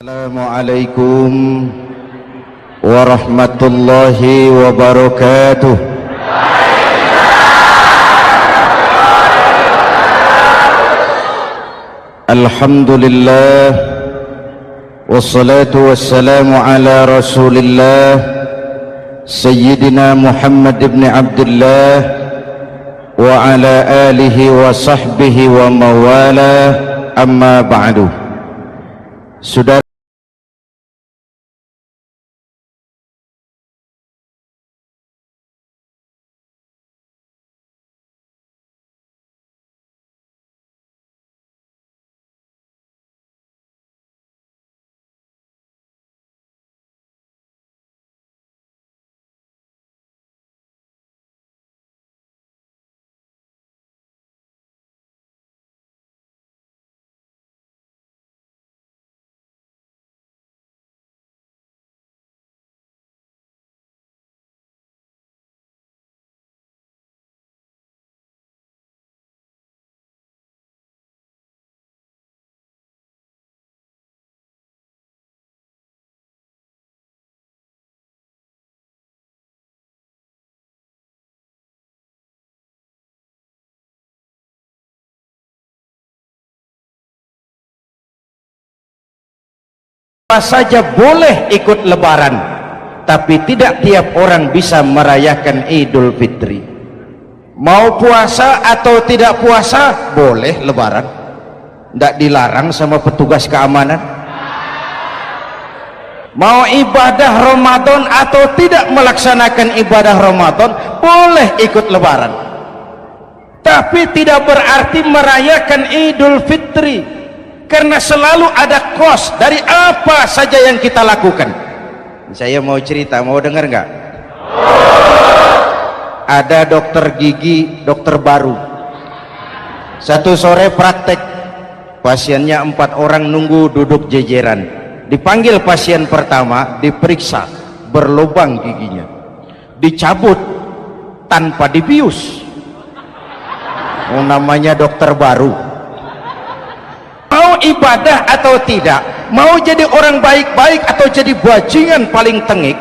Assalamualaikum warahmatullahi wabarakatuh. Alhamdulillah wassalatu wassalamu ala rasulillah Sayyidina Muhammad ibn Abdullah wa ala alihi wa sahbihi wa mawala, amma ba'du. Saudara saja boleh ikut lebaran, tapi tidak tiap orang bisa merayakan Idul Fitri. Mau puasa atau tidak puasa boleh lebaran, tidak dilarang sama petugas keamanan. Mau ibadah Ramadan atau tidak melaksanakan ibadah Ramadan boleh ikut lebaran, tapi tidak berarti merayakan Idul Fitri, karena selalu ada kos dari apa saja yang kita lakukan. Saya mau cerita, mau dengar nggak? Ada dokter gigi, dokter baru. Satu sore praktek, pasiennya 4 orang nunggu duduk jejeran. Dipanggil pasien pertama, diperiksa, berlubang giginya, dicabut tanpa dibius. Namanya dokter baru. Mau ibadah atau tidak, mau jadi orang baik-baik atau jadi bajingan paling tengik,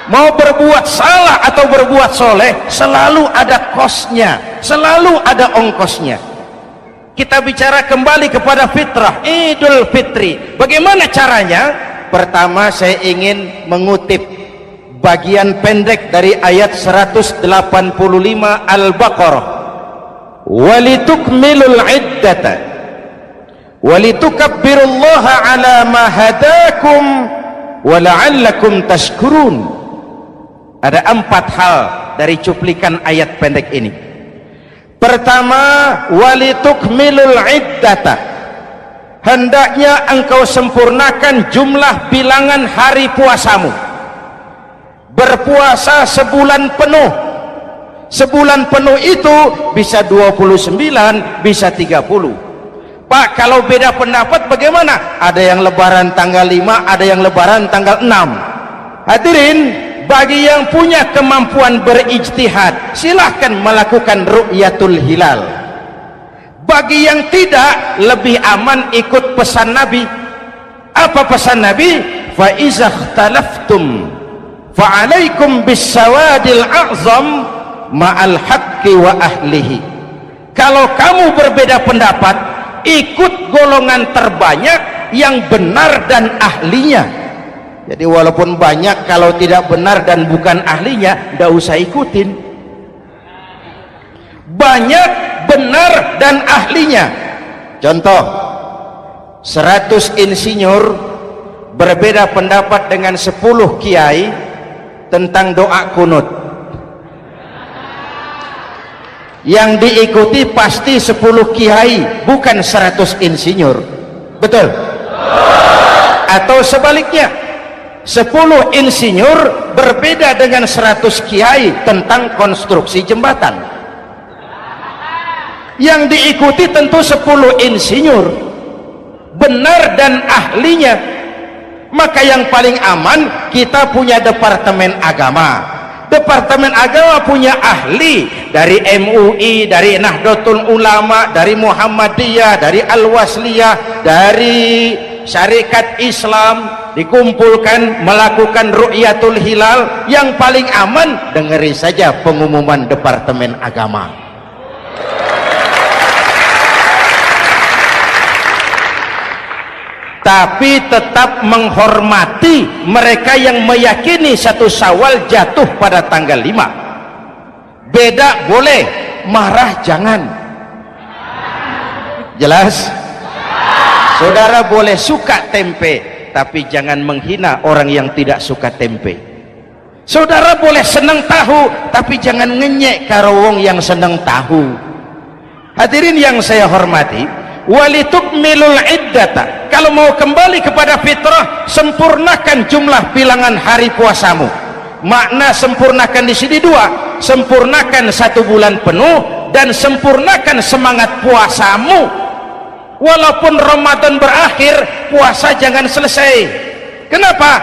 mau berbuat salah atau berbuat soleh, selalu ada kosnya, selalu ada ongkosnya. Kita bicara kembali kepada fitrah Idul Fitri. Bagaimana caranya? Pertama, saya ingin mengutip bagian pendek dari ayat 185 Al-Baqarah. Walitukmilul iddata walitukabbirullaha ala ma hadakum wala'allakum tashkurun. Ada 4 hal dari cuplikan ayat pendek ini. Pertama, walitukmilul iddata, hendaknya engkau sempurnakan jumlah bilangan hari puasamu. Berpuasa sebulan penuh. Sebulan penuh itu bisa 29, bisa 30. Pak, kalau beda pendapat bagaimana? Ada yang lebaran tanggal 5, ada yang lebaran tanggal 6. Hadirin, bagi yang punya kemampuan berijtihad, silahkan melakukan ru'yatul hilal. Bagi yang tidak, lebih aman ikut pesan Nabi. Apa pesan Nabi? Fa iza ikhtalaftum fa alaikum bis-sawadil a'zam ma'al haqqi wa ahlihi. Kalau kamu berbeda pendapat, ikut golongan terbanyak yang benar dan ahlinya. Jadi walaupun banyak, kalau tidak benar dan bukan ahlinya, tidak usah ikutin. Banyak benar dan ahlinya. Contoh, 100 insinyur berbeda pendapat dengan 10 kiai tentang doa kunut. Yang diikuti pasti 10 kiai, bukan 100 insinyur. Betul? Atau sebaliknya, 10 insinyur berbeda dengan 100 kiai tentang konstruksi jembatan. Yang diikuti tentu 10 insinyur, benar dan ahlinya. Maka yang paling aman, kita punya Departemen Agama. Departemen Agama punya ahli dari MUI, dari Nahdlatul Ulama, dari Muhammadiyah, dari Al-Wasliyah, dari syarikat Islam dikumpulkan melakukan ru'yatul hilal, yang paling aman dengeri saja pengumuman Departemen Agama. Tapi tetap menghormati mereka yang meyakini 1 Syawal jatuh pada tanggal 5. Beda boleh, marah jangan. Jelas? Saudara boleh suka tempe, tapi jangan menghina orang yang tidak suka tempe. Saudara boleh senang tahu, tapi jangan ngenyek karo wong yang senang tahu. Hadirin yang saya hormati, walitukmilul iddata, kalau mau kembali kepada fitrah, sempurnakan jumlah bilangan hari puasamu. Makna sempurnakan di sini 2, sempurnakan 1 bulan penuh dan sempurnakan semangat puasamu. Walaupun Ramadan berakhir, puasa jangan selesai. Kenapa?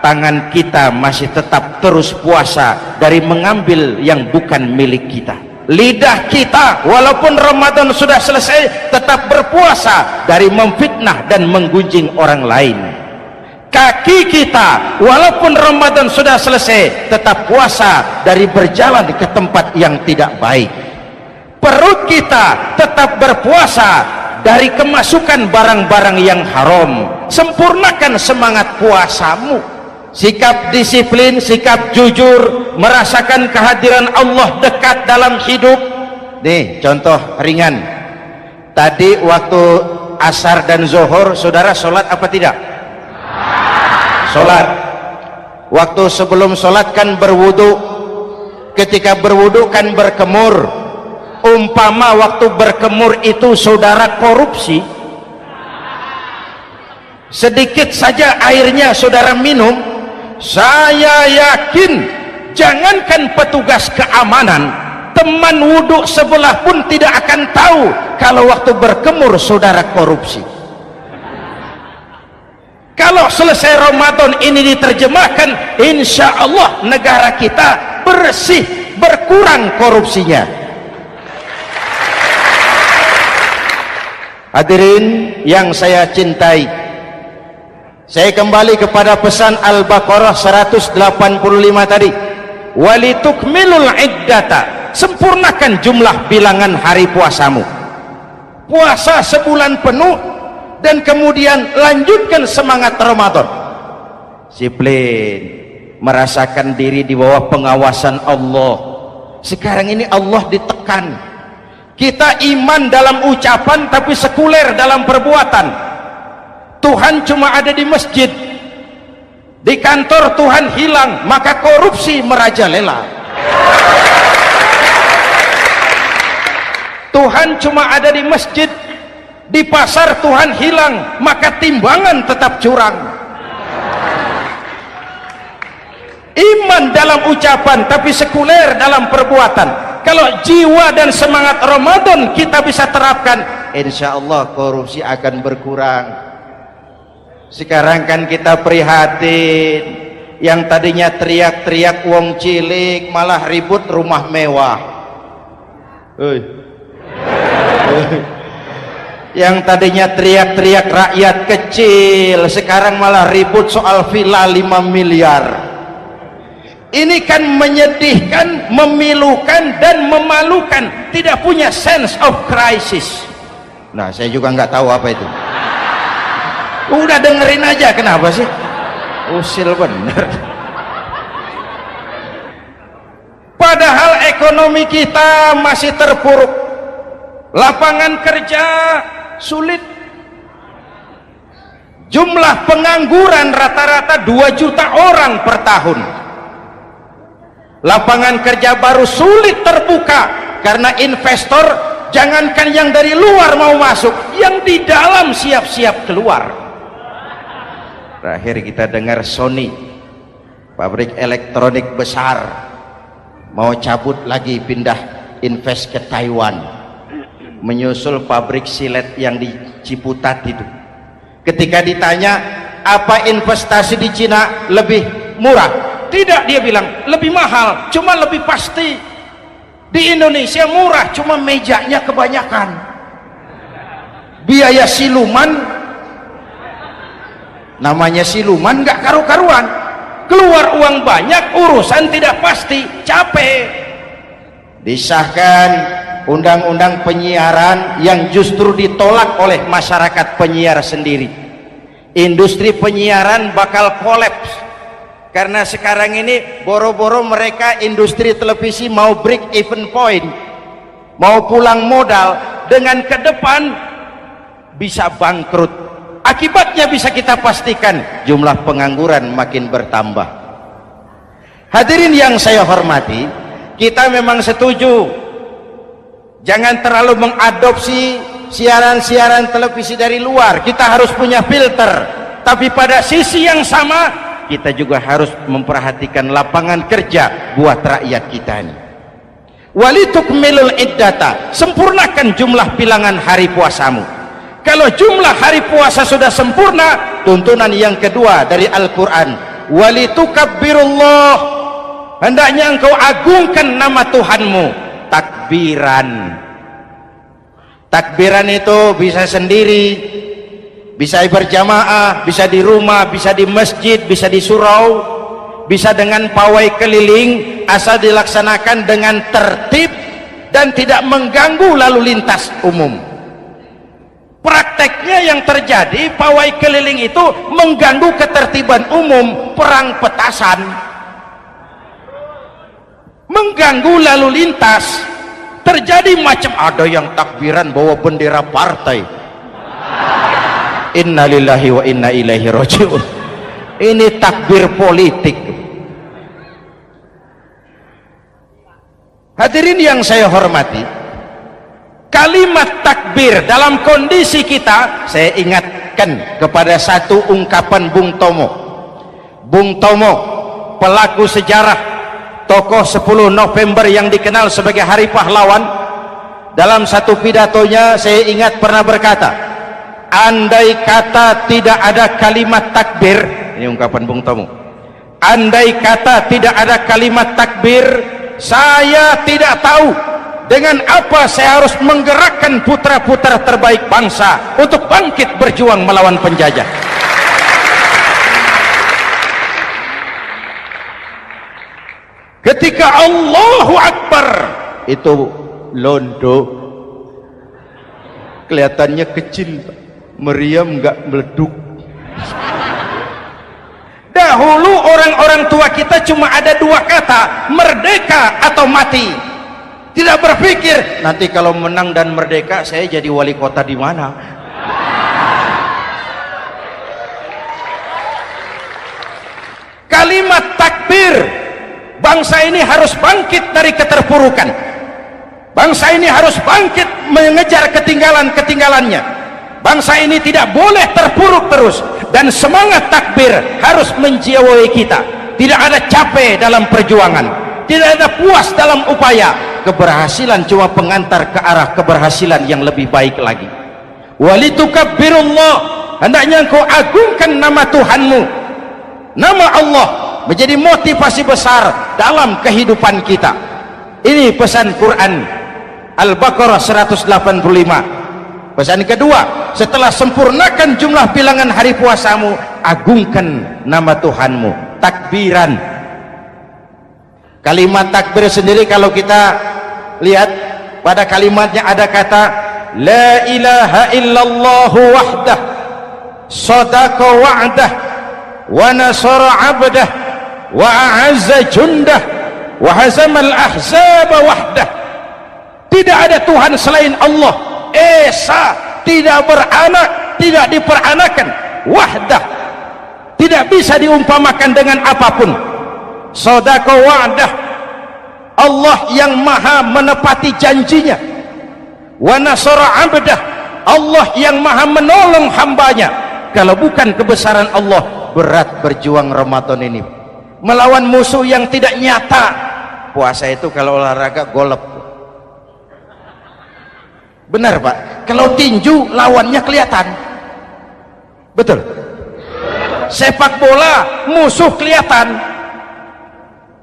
Tangan kita masih tetap terus puasa dari mengambil yang bukan milik kita. Lidah kita walaupun Ramadan sudah selesai tetap berpuasa dari memfitnah dan menggunjing orang lain. Kaki kita walaupun Ramadan sudah selesai tetap puasa dari berjalan ke tempat yang tidak baik. Perut kita tetap berpuasa dari kemasukan barang-barang yang haram. Sempurnakan semangat puasamu. Sikap disiplin, sikap jujur, merasakan kehadiran Allah dekat dalam hidup. Nih contoh ringan, tadi waktu asar dan zuhur saudara sholat apa tidak? Sholat. Waktu sebelum sholat kan berwudu, ketika berwudu kan berkemur. Umpama waktu berkemur itu saudara korupsi, sedikit saja airnya saudara minum, saya yakin jangankan petugas keamanan, teman wudhu sebelah pun tidak akan tahu kalau waktu berkemur saudara korupsi. Kalau selesai Ramadan ini diterjemahkan, insya Allah negara kita bersih, berkurang korupsinya. Hadirin yang saya cintai, saya kembali kepada pesan Al-Baqarah 185 tadi, walitukmilul iddata, sempurnakan jumlah bilangan hari puasamu. Puasa sebulan penuh dan kemudian lanjutkan semangat Ramadan. Disiplin, merasakan diri di bawah pengawasan Allah. Sekarang ini Allah ditekan. Kita iman dalam ucapan tapi sekuler dalam perbuatan. Tuhan cuma ada di masjid, di kantor Tuhan hilang, maka korupsi merajalela. Tuhan cuma ada di masjid, di pasar Tuhan hilang, maka timbangan tetap curang. Iman dalam ucapan tapi sekuler dalam perbuatan. Kalau jiwa dan semangat Ramadan kita bisa terapkan, insya Allah korupsi akan berkurang. Sekarang kan kita prihatin, yang tadinya teriak-teriak wong cilik malah ribut rumah mewah. Yang tadinya teriak-teriak rakyat kecil sekarang malah ribut soal villa 5 miliar. Ini kan menyedihkan, memilukan dan memalukan, tidak punya sense of crisis. Nah, saya juga nggak tahu apa itu. Udah dengerin aja, kenapa sih? Usil bener. Padahal ekonomi kita masih terpuruk, lapangan kerja sulit, jumlah pengangguran rata-rata 2 juta orang per tahun. Lapangan kerja baru sulit terbuka karena investor, jangankan yang dari luar mau masuk, yang di dalam siap-siap keluar. Terakhir kita dengar Sony, pabrik elektronik besar, mau cabut lagi, pindah invest ke Taiwan, menyusul pabrik silet yang di Ciputat itu. Ketika ditanya apa investasi di Cina lebih murah, tidak, dia bilang lebih mahal, cuma lebih pasti. Di Indonesia murah, cuma mejanya kebanyakan, biaya siluman namanya siluman nggak karu-karuan, keluar uang banyak, urusan tidak pasti, capek. Disahkan undang-undang penyiaran yang justru ditolak oleh masyarakat penyiar sendiri. Industri penyiaran bakal kolaps karena sekarang ini boro-boro mereka industri televisi mau break even point, mau pulang modal, dengan ke depan bisa bangkrut. Akibatnya bisa kita pastikan, jumlah pengangguran makin bertambah. Hadirin yang saya hormati, kita memang setuju jangan terlalu mengadopsi siaran-siaran televisi dari luar, kita harus punya filter. Tapi pada sisi yang sama kita juga harus memperhatikan lapangan kerja buat rakyat kita ini. Walitukmilul iddata, sempurnakan jumlah bilangan hari puasamu. Kalau jumlah hari puasa sudah sempurna, tuntunan yang kedua dari Al-Quran, walitukabbirullah, hendaknya engkau agungkan nama Tuhanmu. Takbiran. Takbiran itu bisa sendiri, bisa berjamaah, bisa di rumah, bisa di masjid, bisa di surau, bisa dengan pawai keliling, asal dilaksanakan dengan tertib dan tidak mengganggu lalu lintas umum. Prakteknya yang terjadi, pawai keliling itu mengganggu ketertiban umum, perang petasan, mengganggu lalu lintas. Terjadi macam, ada yang takbiran bawa bendera partai. Innalillahi wa inna ilaihi raji'un. Ini takbir politik. Hadirin yang saya hormati, kalimat takbir dalam kondisi kita, saya ingatkan kepada satu ungkapan Bung Tomo. Bung Tomo, pelaku sejarah, tokoh 10 November yang dikenal sebagai Hari Pahlawan, dalam satu pidatonya saya ingat pernah berkata, andai kata tidak ada kalimat takbir, ini ungkapan Bung Tomo, andai kata tidak ada kalimat takbir, saya tidak tahu dengan apa saya harus menggerakkan putra-putra terbaik bangsa untuk bangkit berjuang melawan penjajah. Ketika Allahu Akbar itu londo, kelihatannya kecil, meriam nggak meleduk. Dahulu orang-orang tua kita cuma ada dua kata, merdeka atau mati. Tidak berpikir nanti kalau menang dan merdeka saya jadi wali kota di mana. Kalimat takbir, bangsa ini harus bangkit dari keterpurukan. Bangsa ini harus bangkit mengejar ketinggalan-ketinggalannya. Bangsa ini tidak boleh terpuruk terus, dan semangat takbir harus menjiwai kita. Tidak ada capek dalam perjuangan, tidak ada puas dalam upaya. Keberhasilan cuma pengantar ke arah keberhasilan yang lebih baik lagi. Walitukabbirullah, hendaknya engkau agungkan nama Tuhanmu. Nama Allah menjadi motivasi besar dalam kehidupan kita. Ini pesan Quran Al-Baqarah 185. Pesan kedua, setelah sempurnakan jumlah bilangan hari puasamu, agungkan nama Tuhanmu. Takbiran. Kalimat takbir sendiri kalau kita lihat pada kalimatnya ada kata la ilaha illallah wahdah sadaqa wa'dah wa nasara 'abdah wa a'azza jundah wa hazamal ahzaba wahdah. Tidak ada Tuhan selain Allah, esa, tidak beranak, tidak diperanakan, wahdah, tidak bisa diumpamakan dengan apapun. Sadaqa wa'dah, Allah yang maha menepati janjinya. Wa nasara 'abdah, Allah yang maha menolong hambanya. Kalau bukan kebesaran Allah, berat berjuang Ramadan ini melawan musuh yang tidak nyata. Puasa itu kalau olahraga golep. Benar Pak, kalau tinju lawannya kelihatan. Betul. Sepak bola musuh kelihatan,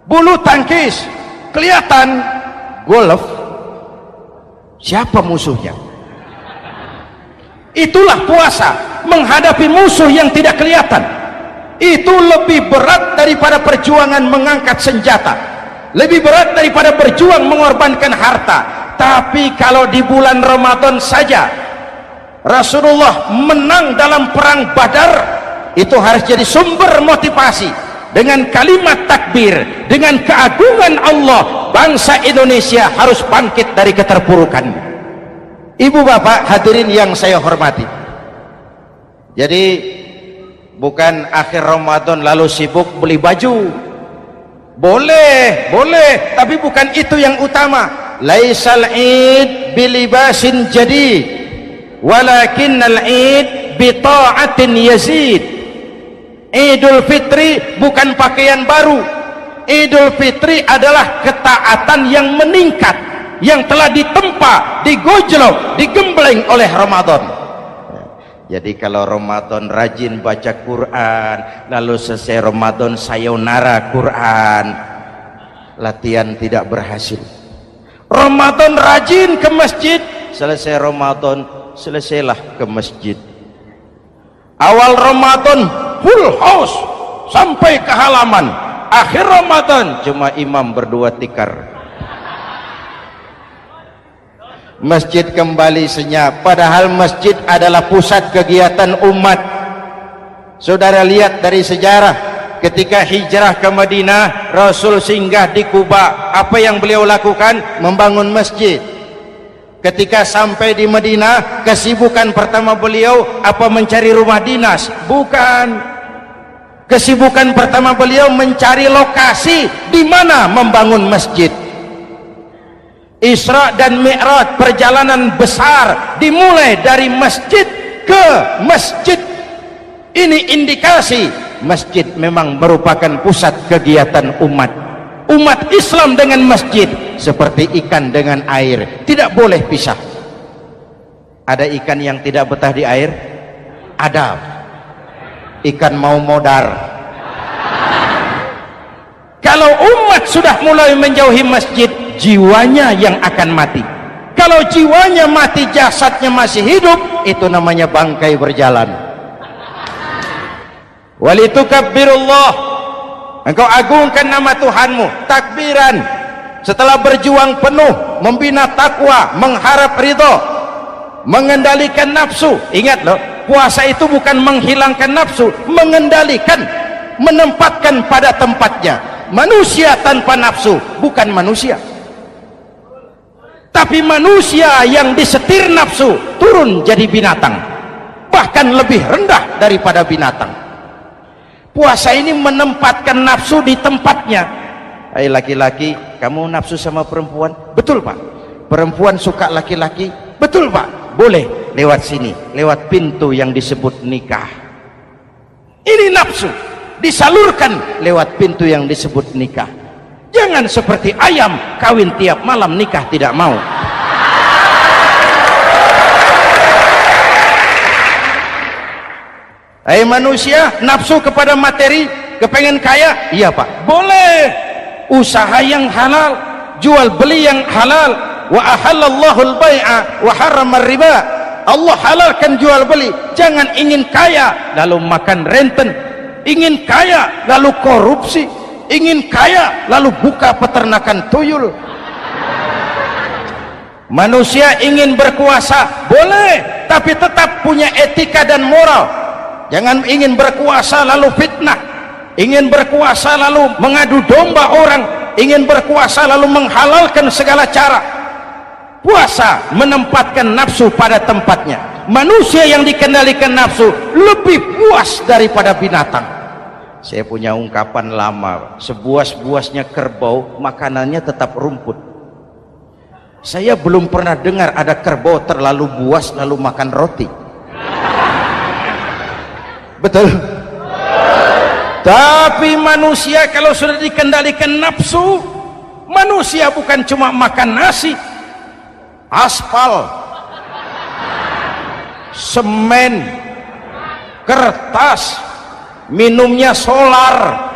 bulu tangkis kelihatan, golf siapa musuhnya? Itulah puasa. menghadapi musuh yang tidak kelihatan. Itu lebih berat daripada perjuangan mengangkat senjata, lebih berat daripada berjuang mengorbankan harta. Tapi kalau di bulan Ramadan saja Rasulullah menang dalam perang Badar, itu harus jadi sumber motivasi. Dengan kalimat takbir, dengan keagungan Allah, bangsa Indonesia harus bangkit dari keterpurukan. Ibu bapak hadirin yang saya hormati, jadi bukan akhir Ramadan lalu sibuk beli baju. Boleh, tapi bukan itu yang utama. Laisal id bilibasin jadid, walakinnal id bita'atin yazid. Idul Fitri bukan pakaian baru. Idul Fitri adalah ketaatan yang meningkat, yang telah ditempa, digojlok, digembleng oleh Ramadan. Jadi kalau Ramadan rajin baca Quran, lalu selesai Ramadan sayonara Quran, latihan tidak berhasil. Ramadan rajin ke masjid, selesai Ramadan selesailah ke masjid. Awal Ramadan full house sampai ke halaman, akhir Ramadan cuma imam berdua tikar. Masjid kembali senyap, padahal masjid adalah pusat kegiatan umat. Saudara lihat dari sejarah, ketika hijrah ke Madinah, Rasul singgah di Kuba. Apa yang beliau lakukan? Membangun masjid. Ketika sampai di Madinah, kesibukan pertama beliau apa? Mencari rumah dinas? Bukan. Kesibukan pertama beliau mencari lokasi di mana membangun masjid. Isra dan Mi'raj, perjalanan besar dimulai dari masjid ke masjid. Ini indikasi masjid memang merupakan pusat kegiatan umat. Umat Islam dengan masjid seperti ikan dengan air, tidak boleh pisah. Ada ikan yang tidak betah di air? Ada. Ikan mau modar. Kalau umat sudah mulai menjauhi masjid, jiwanya yang akan mati. Kalau jiwanya mati, jasadnya masih hidup, itu namanya bangkai berjalan. Walitukabbirullah, engkau agungkan nama Tuhanmu. Takbiran, setelah berjuang penuh membina takwa, mengharap ridho, mengendalikan nafsu. Ingat loh, puasa itu bukan menghilangkan nafsu, mengendalikan, menempatkan pada tempatnya. Manusia tanpa nafsu bukan manusia, tapi manusia yang disetir nafsu turun jadi binatang, bahkan lebih rendah daripada binatang. Puasa ini menempatkan nafsu di tempatnya. Hai laki-laki, kamu nafsu sama perempuan? Betul pak. Perempuan suka laki-laki? Betul pak. Boleh lewat sini, lewat pintu yang disebut nikah. Ini nafsu disalurkan lewat pintu yang disebut nikah. Jangan seperti ayam kawin tiap malam, nikah tidak mau. Hai manusia, nafsu kepada materi, kepengen kaya? Iya pak, boleh. Usaha yang halal, jual beli yang halal. Wa ahallallahu al-bai'a wa harrama riba. Allah halalkan jual beli. Jangan ingin kaya lalu makan renten, ingin kaya lalu korupsi, ingin kaya lalu buka peternakan tuyul. Manusia ingin berkuasa, boleh, tapi tetap punya etika dan moral. Jangan ingin berkuasa lalu fitnah, ingin berkuasa lalu mengadu domba orang, ingin berkuasa lalu menghalalkan segala cara. Puasa menempatkan nafsu pada tempatnya. Manusia yang dikendalikan nafsu lebih puas daripada binatang. Saya punya ungkapan lama, sebuas-buasnya kerbau makanannya tetap rumput. Saya belum pernah dengar ada kerbau terlalu buas lalu makan roti. Betul? Tapi manusia kalau sudah dikendalikan nafsu, manusia bukan cuma makan nasi, aspal, semen, kertas, minumnya solar,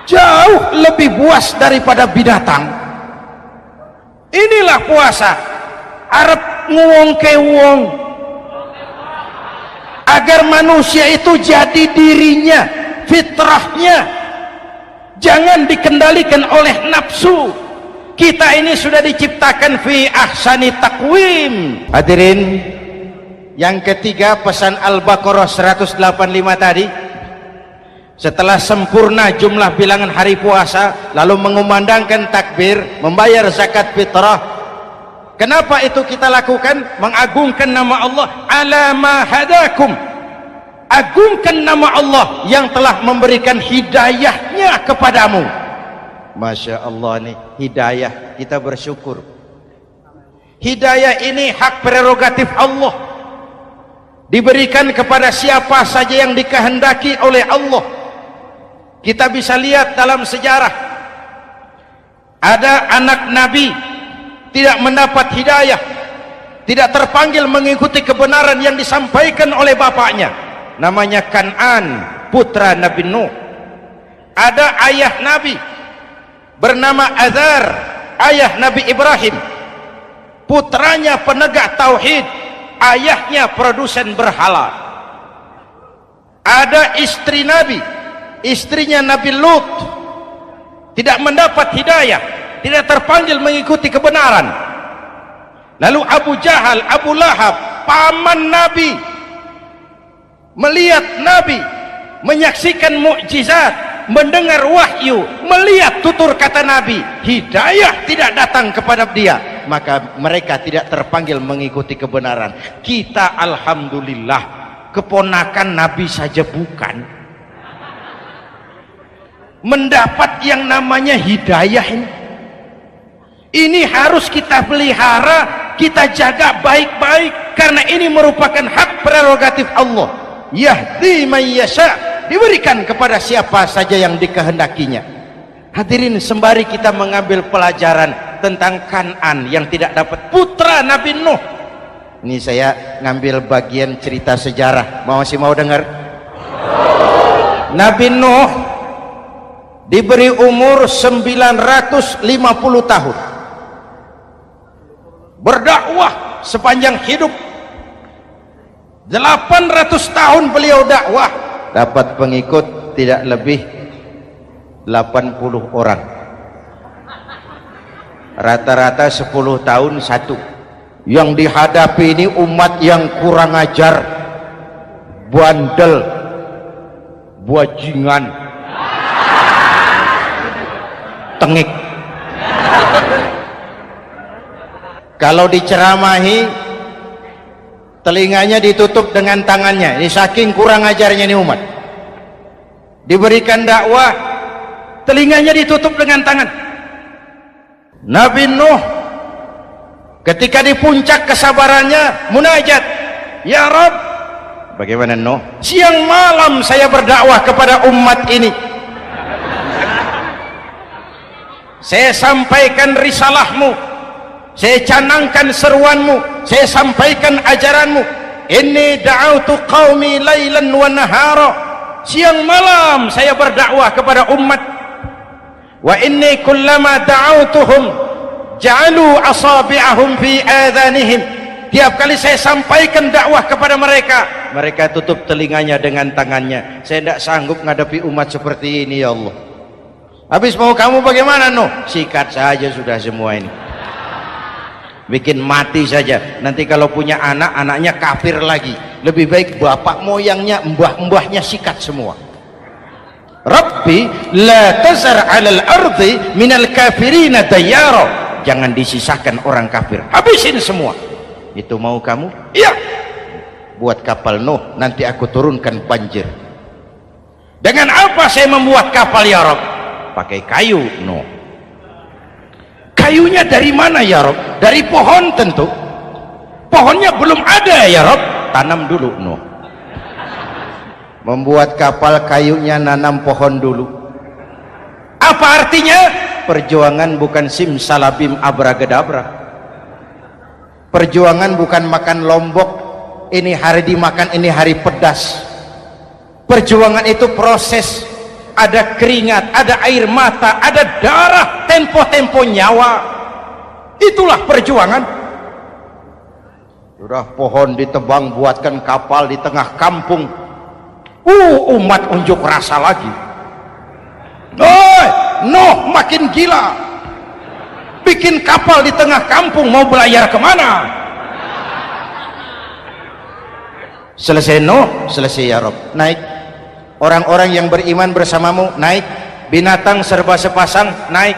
jauh lebih buas daripada binatang. Inilah puasa. Arep nguwong ke wong, agar manusia itu jadi dirinya, fitrahnya, jangan dikendalikan oleh nafsu. Kita ini sudah diciptakan fi ahsani taqwim. Hadirin, yang ketiga pesan Al-Baqarah 185 tadi, setelah sempurna jumlah bilangan hari puasa, lalu mengumandangkan takbir, membayar zakat fitrah. Kenapa itu kita lakukan? Mengagungkan nama Allah, ala ma hadakum, agungkan nama Allah yang telah memberikan hidayahnya kepadamu. Masya Allah nih, hidayah, kita bersyukur. Hidayah ini hak prerogatif Allah, diberikan kepada siapa saja yang dikehendaki oleh Allah. Kita bisa lihat dalam sejarah, ada anak Nabi tidak mendapat hidayah, tidak terpanggil mengikuti kebenaran yang disampaikan oleh bapaknya, namanya Kan'an, putra Nabi Nuh. Ada ayah Nabi bernama Azar, ayah Nabi Ibrahim, putranya penegak tauhid, ayahnya produsen berhala. Ada istri Nabi, istrinya Nabi Lut, tidak mendapat hidayah, tidak terpanggil mengikuti kebenaran. Lalu Abu Jahal, Abu Lahab, paman Nabi, melihat Nabi, menyaksikan mukjizat, mendengar wahyu, melihat tutur kata Nabi, hidayah tidak datang kepada dia, maka mereka tidak terpanggil mengikuti kebenaran. Kita alhamdulillah keponakan Nabi saja bukan, mendapat yang namanya hidayah ini harus kita pelihara, kita jaga baik-baik, karena ini merupakan hak prerogatif Allah. Yahdi man yasha, diberikan kepada siapa saja yang dikehendakinya. Hadirin, sembari kita mengambil pelajaran tentang Kan'an yang tidak dapat, putra Nabi Nuh. Ini saya ngambil bagian cerita sejarah, masih mau dengar? Nabi Nuh diberi umur 950 tahun, berdakwah sepanjang hidup. 800 tahun beliau dakwah, dapat pengikut tidak lebih 80 orang, rata-rata 10 tahun satu. Yang dihadapi ini umat yang kurang ajar, bandel, bajingan, tengik. Kalau diceramahi, telinganya ditutup dengan tangannya. Ini saking kurang ajarnya ini umat. Diberikan dakwah, telinganya ditutup dengan tangan. Nabi Nuh ketika di puncak kesabarannya munajat, ya Rabb, bagaimana Nuh? Siang malam saya berdakwah kepada umat ini, saya sampaikan risalahmu, saya canangkan seruanmu, saya sampaikan ajaranmu. Inni da'autu qaumi lailan wa nahara, siang malam saya berdakwah kepada umat. Wa inni kullama da'autuhum ja'alu asabi'ahum fi adhanihim, tiap kali saya sampaikan dakwah kepada mereka, mereka tutup telinganya dengan tangannya. Saya tidak sanggup menghadapi umat seperti ini, ya Allah. Habis mau kamu bagaimana Nuh? Sikat saja sudah semua ini, bikin mati saja. Nanti kalau punya anak, anaknya kafir lagi, lebih baik bapak moyangnya, mbah-mbahnya sikat semua. Rabbi la tazar 'alal ardi minal kafirina dayyara, jangan disisakan orang kafir, habisin semua. Itu mau kamu? Iya. Buat kapal Nuh, nanti aku turunkan banjir. Dengan apa saya membuat kapal ya Rabb? Pakai kayu Nuh. Kayunya dari mana ya Rabb? Dari pohon tentu. Pohonnya belum ada ya Rabb, tanam dulu Nuh. Membuat kapal, kayunya nanam pohon dulu. Apa artinya? Perjuangan bukan simsalabim abragedabra. Perjuangan bukan makan lombok, ini hari dimakan, ini hari pedas. Perjuangan itu proses, ada keringat, ada air mata, ada darah, tempo-tempo nyawa. Itulah perjuangan. Sudah pohon ditebang buatkan kapal di tengah kampung. Umat unjuk rasa lagi. Nuh makin gila, bikin kapal di tengah kampung, mau belayar kemana? Selesai Nuh, selesai ya Rob, naik. Orang-orang yang beriman bersamamu naik. Binatang serba sepasang naik.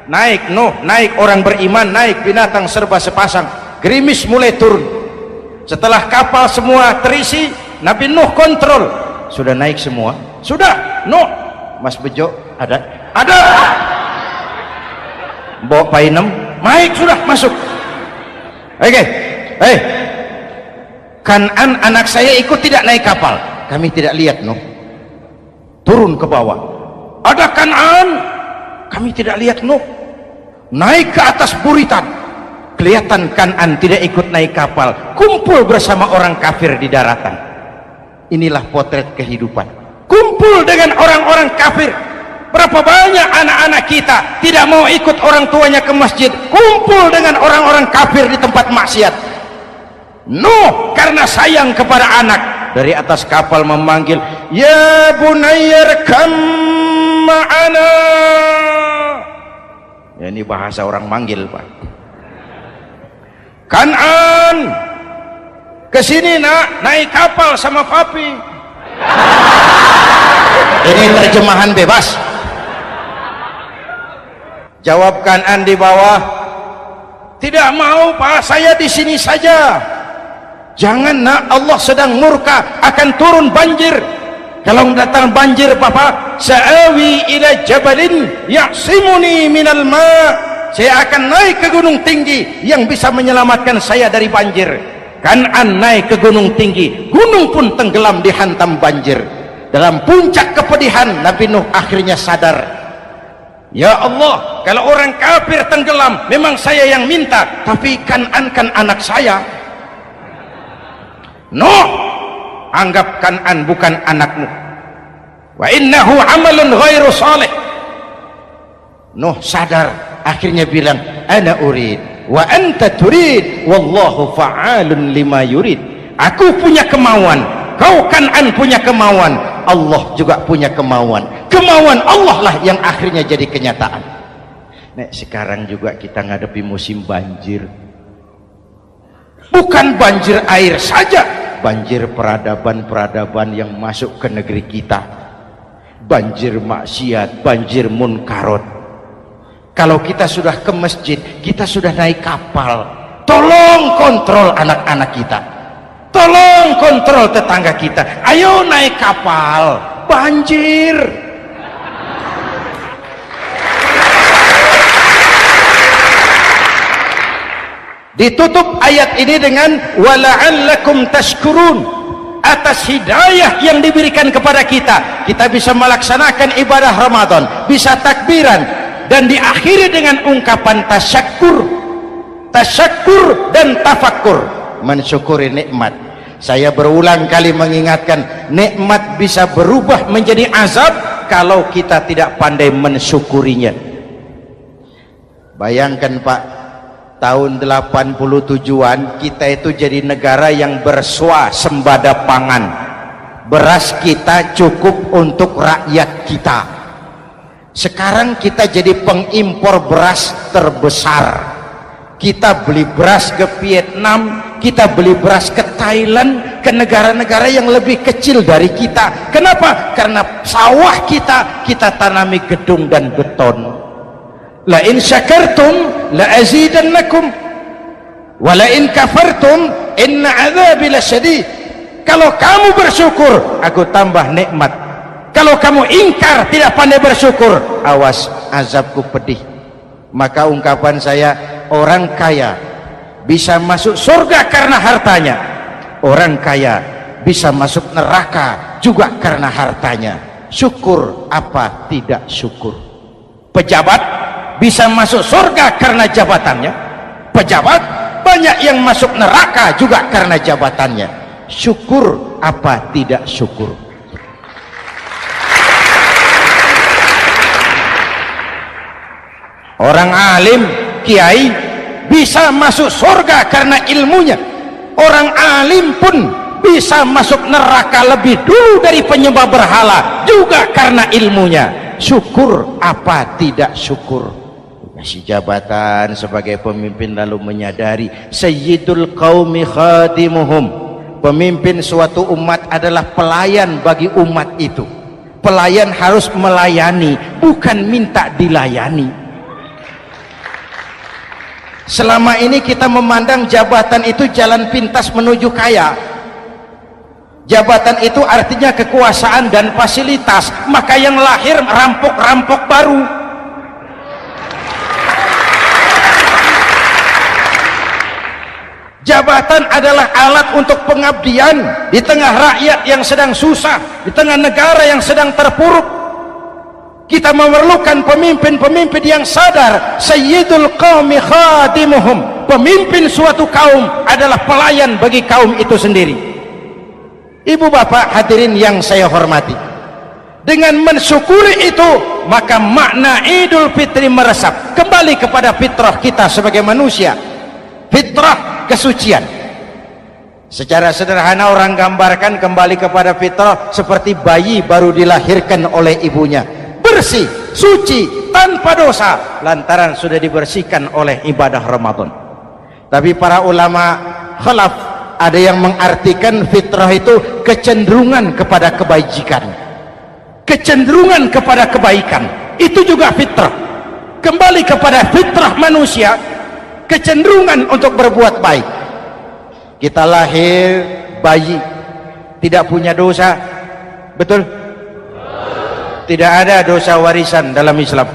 Naik Nuh, naik. Orang beriman naik, binatang serba sepasang. Gerimis mulai turun. Setelah kapal semua terisi, Nabi Nuh kontrol. Sudah naik semua? Sudah. Nuh, Mas Bejo ada? Ada. Bawa painem, naik sudah, masuk. Oke. Kan'an anak saya ikut tidak naik kapal. Kami tidak lihat Nuh. Turun ke bawah. Ada Kan'an. Kami tidak lihat Nuh. Naik ke atas buritan. Kelihatan Kan'an tidak ikut naik kapal. Kumpul bersama orang kafir di daratan. Inilah potret kehidupan. Kumpul dengan orang-orang kafir. Berapa banyak anak-anak kita tidak mau ikut orang tuanya ke masjid. Kumpul dengan orang-orang kafir di tempat maksiat. Nuh karena sayang kepada anak, dari atas kapal memanggil, ya bunayyarkam ma'ana. Ya, ini bahasa orang manggil Pak. Kan'an kesini nak, naik kapal sama papi. Ini terjemahan bebas. Jawab Kan'an di bawah, tidak mau Pak, saya di sini saja. Jangan nak, Allah sedang murka, akan turun banjir. Kalau datang banjir Bapak, sa'awi ila jabalin ya'simuni minal ma'. Saya akan naik ke gunung tinggi yang bisa menyelamatkan saya dari banjir. Kan'an naik ke gunung tinggi, gunung pun tenggelam dihantam banjir. Dalam puncak kepedihan, Nabi Nuh akhirnya sadar, ya Allah, kalau orang kafir tenggelam memang saya yang minta, tapi Kan'an kan anak saya. Nuh, anggap Kan'an bukan anakmu. Wa innahu amalun ghairu salih. Nuh sadar, akhirnya bilang, ana urid wa anta turid wallahu fa'alun lima yurid. Aku punya kemauan, kau Kan'an punya kemauan, Allah juga punya kemauan. Kemauan Allah lah yang akhirnya jadi kenyataan. Nek sekarang juga kita ngadepi musim banjir. Bukan banjir air saja, banjir peradaban-peradaban yang masuk ke negeri kita. Banjir maksiat, banjir munkarot. Kalau kita sudah ke masjid, kita sudah naik kapal. Tolong kontrol anak-anak kita. Tolong kontrol tetangga kita. Ayo naik kapal. Banjir. Ditutup ayat ini dengan wala'allakum tashkurun. Atas hidayah yang diberikan kepada kita, kita bisa melaksanakan ibadah Ramadan, bisa takbiran, dan diakhiri dengan ungkapan tasyakkur. Tasyakkur dan tafakkur, mensyukuri nikmat. Saya berulang kali mengingatkan, nikmat bisa berubah menjadi azab kalau kita tidak pandai mensyukurinya. Bayangkan Pak, tahun 87-an kita itu jadi negara yang berswasembada pangan. Beras kita cukup untuk rakyat kita. Sekarang kita jadi pengimpor beras terbesar. Kita beli beras ke Vietnam, kita beli beras ke Thailand, ke negara-negara yang lebih kecil dari kita. Kenapa? Karena sawah kita tanami gedung dan beton. La in syakartum la azidannakum wa la in kafartum inna adzabi lasyadid. Kalau kamu bersyukur, aku tambah nikmat. Kalau kamu ingkar, tidak pandai bersyukur, awas, azabku pedih. Maka ungkapan saya, orang kaya bisa masuk surga karena hartanya, orang kaya bisa masuk neraka juga karena hartanya. Syukur apa tidak syukur? Pejabat bisa masuk surga karena jabatannya. Pejabat banyak yang masuk neraka juga karena jabatannya. Syukur apa tidak syukur? Orang alim, kiai bisa masuk surga karena ilmunya. Orang alim pun bisa masuk neraka lebih dulu dari penyembah berhala juga karena ilmunya. Syukur apa tidak syukur? Kasih jabatan sebagai pemimpin lalu menyadari sayyidul qaumi khadimuhum, pemimpin suatu umat adalah pelayan bagi umat itu. Pelayan harus melayani, bukan minta dilayani. Selama ini kita memandang jabatan itu jalan pintas menuju kaya. Jabatan itu artinya kekuasaan dan fasilitas, maka yang lahir rampok-rampok baru. Jabatan adalah alat untuk pengabdian di tengah rakyat yang sedang susah, di tengah negara yang sedang terpuruk. Kita memerlukan pemimpin-pemimpin yang sadar sayyidul qaumi khadimuhum, pemimpin suatu kaum adalah pelayan bagi kaum itu sendiri. Ibu bapak hadirin yang saya hormati, dengan mensyukuri itu maka makna Idul Fitri meresap kembali kepada fitrah kita sebagai manusia, fitrah kesucian. Secara sederhana orang gambarkan kembali kepada fitrah seperti bayi baru dilahirkan oleh ibunya, bersih, suci, tanpa dosa, lantaran sudah dibersihkan oleh ibadah Ramadan. Tapi para ulama khalaf ada yang mengartikan fitrah itu kecenderungan kepada kebajikan, kecenderungan kepada kebaikan, itu juga fitrah. Kembali kepada fitrah manusia, kecenderungan untuk berbuat baik. Kita lahir bayi tidak punya dosa, betul? Tidak ada dosa warisan dalam Islam.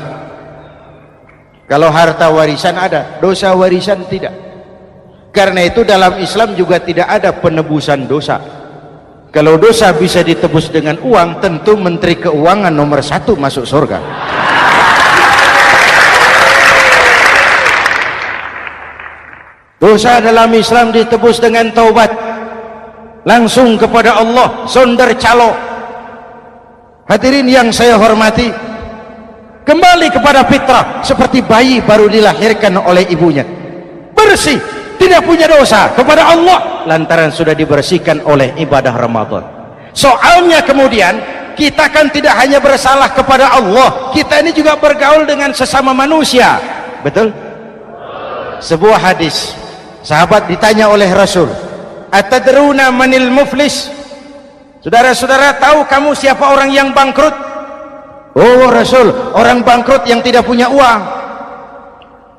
Kalau harta warisan ada, dosa warisan tidak. Karena itu dalam Islam juga tidak ada penebusan dosa. Kalau dosa bisa ditebus dengan uang, tentu Menteri Keuangan nomor 1 masuk surga. Dosa dalam Islam ditebus dengan taubat, langsung kepada Allah, sonder calo. Hadirin yang saya hormati, kembali kepada fitrah seperti bayi baru dilahirkan oleh ibunya, bersih, tidak punya dosa kepada Allah lantaran sudah dibersihkan oleh ibadah Ramadan. Soalnya kemudian kita kan tidak hanya bersalah kepada Allah, kita ini juga bergaul dengan sesama manusia, betul? Sebuah hadis, sahabat ditanya oleh Rasul, atadruna manil muflis? Saudara-saudara tahu kamu siapa orang yang bangkrut? Oh Rasul, orang bangkrut yang tidak punya uang,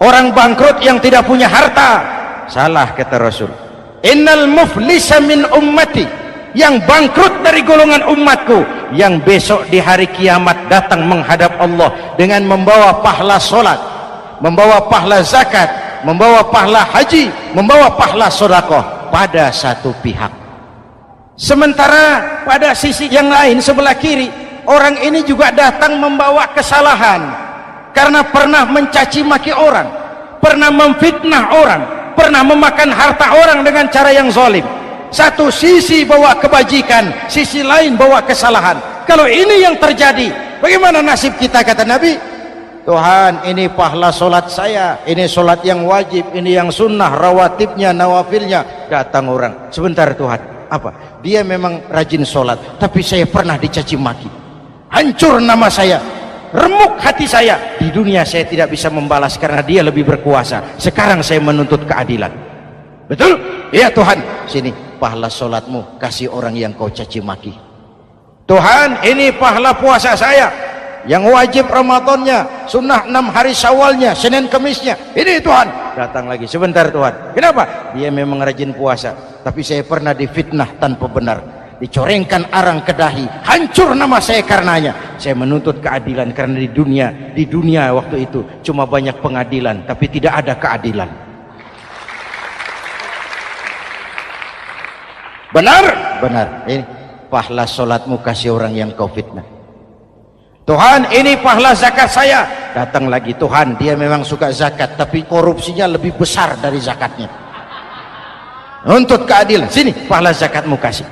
orang bangkrut yang tidak punya harta. Salah kata Rasul, innal muflisa min ummati, yang bangkrut dari golongan umatku, yang besok di hari kiamat datang menghadap Allah dengan membawa pahala solat, membawa pahala zakat, membawa pahala haji, membawa pahala sedekah pada satu pihak. Sementara pada sisi yang lain sebelah kiri, orang ini juga datang membawa kesalahan karena pernah mencaci maki orang, pernah memfitnah orang, pernah memakan harta orang dengan cara yang zalim. Satu sisi bawa kebajikan, sisi lain bawa kesalahan. Kalau ini yang terjadi, bagaimana nasib kita? Kata Nabi, Tuhan, ini pahala solat saya, ini solat yang wajib, ini yang sunnah, rawatibnya, nawafilnya. Datang orang, sebentar Tuhan, apa? Dia memang rajin solat, tapi saya pernah dicaci maki, hancur nama saya, remuk hati saya. Di dunia saya tidak bisa membalas karena dia lebih berkuasa. Sekarang saya menuntut keadilan. Betul? Ya Tuhan, sini pahala solatmu, kasih orang yang kau caci maki. Tuhan, ini pahala puasa saya, yang wajib Ramadannya, sunnah 6 hari Syawalnya, Senin Kemisnya. Ini Tuhan. Datang lagi, sebentar Tuhan, kenapa? Dia memang rajin puasa, tapi saya pernah difitnah tanpa benar, dicorengkan arang ke dahi, hancur nama saya karenanya. Saya menuntut keadilan karena di dunia waktu itu cuma banyak pengadilan tapi tidak ada keadilan. Benar? Benar. Ini pahala solatmu, kasih orang yang kau fitnah. Tuhan, ini pahala zakat saya. Datang lagi, Tuhan, dia memang suka zakat tapi korupsinya lebih besar dari zakatnya. Nuntut keadilan, sini pahala zakatmu kasih.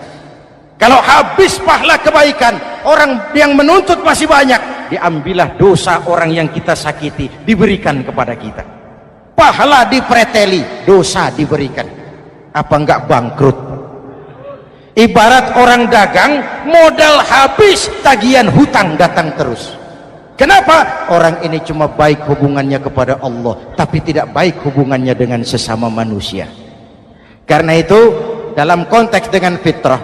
Kalau habis pahala kebaikan, orang yang menuntut masih banyak, diambillah dosa orang yang kita sakiti, diberikan kepada kita. Pahala dipreteli, dosa diberikan. Apa enggak bangkrut? Ibarat orang dagang, modal habis, tagihan hutang datang terus. Kenapa? Orang ini cuma baik hubungannya kepada Allah, tapi tidak baik hubungannya dengan sesama manusia. Karena itu, dalam konteks dengan fitrah,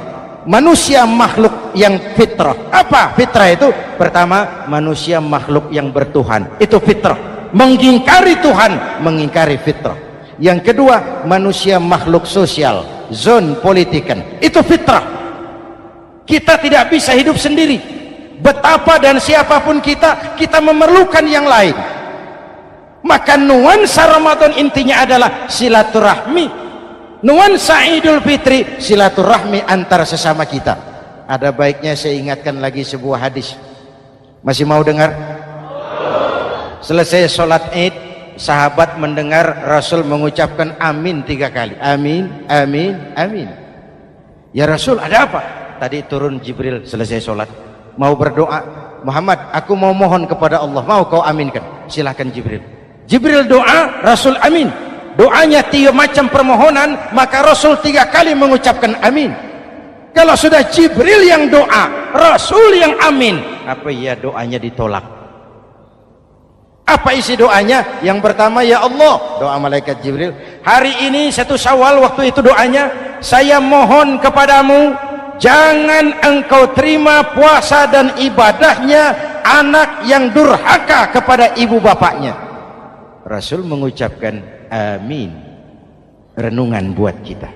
manusia makhluk yang fitrah. Apa fitrah itu? Pertama, manusia makhluk yang bertuhan. Itu fitrah. Mengingkari Tuhan, mengingkari fitrah. Yang kedua, manusia makhluk sosial, zon politikan. Itu fitrah. Kita tidak bisa hidup sendiri. Betapa dan siapapun kita memerlukan yang lain. Maka nuansa Ramadan intinya adalah silaturahmi. Nuansa Idul Fitri silaturahmi antar sesama kita. Ada baiknya saya ingatkan lagi sebuah hadis. Masih mau dengar? Selesai sholat Id, sahabat mendengar Rasul mengucapkan amin 3 kali. Amin, amin, amin. Ya Rasul, ada apa? Tadi turun Jibril selesai sholat, mau berdoa. Muhammad, aku mau mohon kepada Allah, mau kau aminkan? Silahkan Jibril. Jibril doa, Rasul amin. Doanya 3 macam permohonan, maka Rasul 3 kali mengucapkan amin. Kalau sudah Jibril yang doa, Rasul yang amin, apa ya doanya ditolak? Apa isi doanya? Yang pertama, ya Allah, doa malaikat Jibril, hari ini 1 Syawal, waktu itu doanya, saya mohon kepadamu, jangan engkau terima puasa dan ibadahnya anak yang durhaka kepada ibu bapaknya. Rasul mengucapkan amin. Renungan buat kita.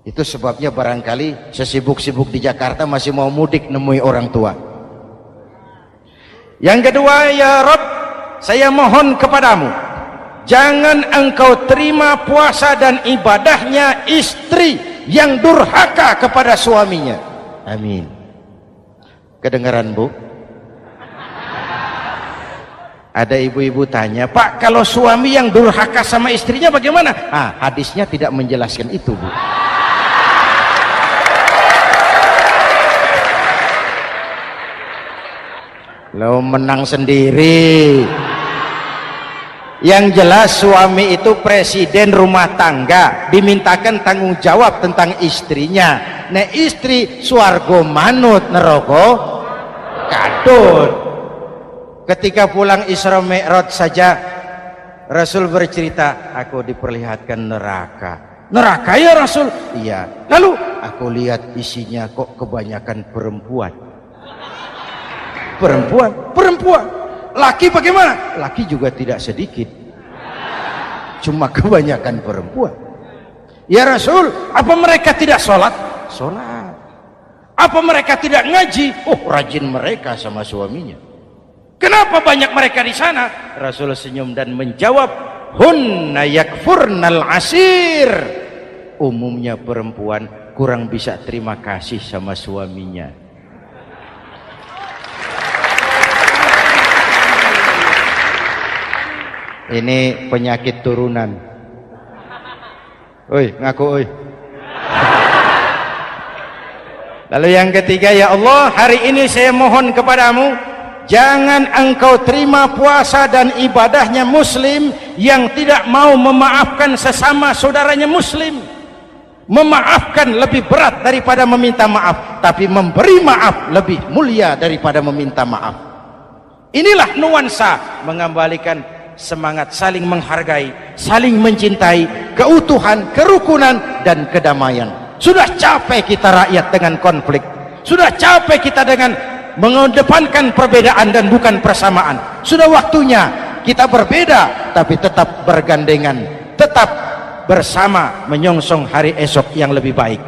Itu sebabnya barangkali sesibuk-sibuk di Jakarta masih mau mudik nemui orang tua. Yang kedua, ya Rabb, saya mohon kepadamu, jangan engkau terima puasa dan ibadahnya istri yang durhaka kepada suaminya. Amin. Kedengaran, Bu? Ada ibu-ibu tanya, Pak, kalau suami yang durhaka sama istrinya bagaimana? Hadisnya tidak menjelaskan itu, Bu. Lo menang sendiri. Yang jelas suami itu presiden rumah tangga, dimintakan tanggung jawab tentang istrinya. Nah, istri swargo manut neraka kadut. Ketika pulang Isra Mi'raj saja Rasul bercerita, aku diperlihatkan neraka. Neraka ya Rasul? Iya. Lalu aku lihat isinya kok kebanyakan perempuan. Perempuan. Laki bagaimana? Laki juga tidak sedikit, cuma kebanyakan perempuan. Ya Rasul, apa mereka tidak sholat? Sholat. Apa mereka tidak ngaji? Oh, rajin mereka sama suaminya. Kenapa banyak mereka di sana? Rasul senyum dan menjawab, hunna yakfurnal asir. Umumnya perempuan kurang bisa terima kasih sama suaminya. Ini penyakit turunan. Oi, ngaku oi. Lalu yang ketiga, ya Allah, hari ini saya mohon kepadamu, jangan engkau terima puasa dan ibadahnya muslim yang tidak mau memaafkan sesama saudaranya muslim. Memaafkan lebih berat daripada meminta maaf, tapi memberi maaf lebih mulia daripada meminta maaf. Inilah nuansa mengembalikan semangat saling menghargai, saling mencintai, keutuhan, kerukunan, dan kedamaian. Sudah capek kita rakyat dengan konflik. Sudah capek kita dengan mengedepankan perbedaan dan bukan persamaan. Sudah waktunya kita berbeda tapi tetap bergandengan, tetap bersama menyongsong hari esok yang lebih baik.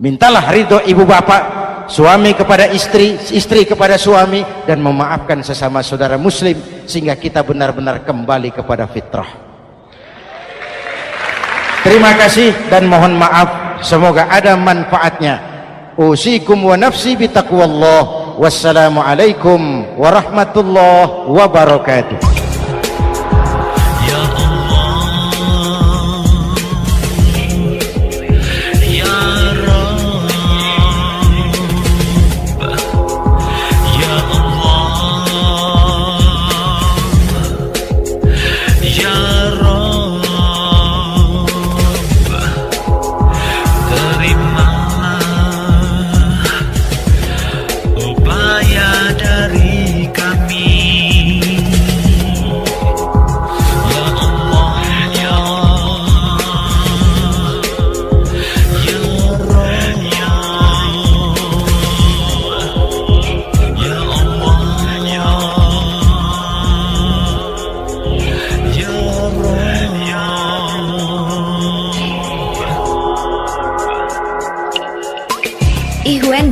Mintalah ridho ibu bapak, suami kepada istri, istri kepada suami, dan memaafkan sesama saudara muslim sehingga kita benar-benar kembali kepada fitrah. Terima kasih dan mohon maaf, semoga ada manfaatnya. Usikum wa nafsi bitaqwallah. Wassalamualaikum warahmatullahi wabarakatuh.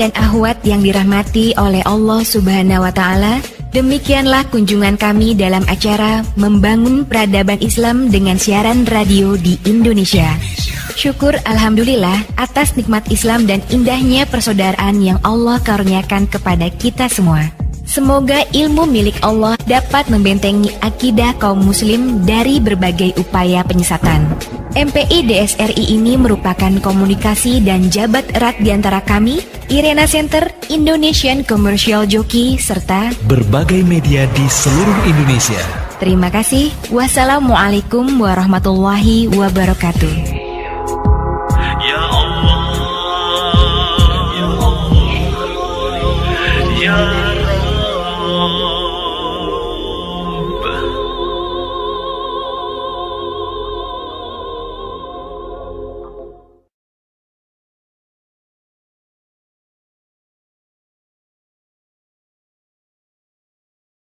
dan akhwat yang dirahmati oleh Allah Subhanahu wa Ta'ala, demikianlah kunjungan kami dalam acara Membangun Peradaban Islam dengan siaran radio di Indonesia. Syukur alhamdulillah atas nikmat Islam dan indahnya persaudaraan yang Allah karuniakan kepada kita semua. Semoga ilmu milik Allah dapat membentengi akidah kaum muslim dari berbagai upaya penyesatan. MPI DSRI ini merupakan komunikasi dan jabat erat di antara kami, Irena Center, Indonesian Commercial Jockey, serta berbagai media di seluruh Indonesia. Terima kasih. Wassalamualaikum warahmatullahi wabarakatuh. Ya Allah, ya Allah, ya Allah.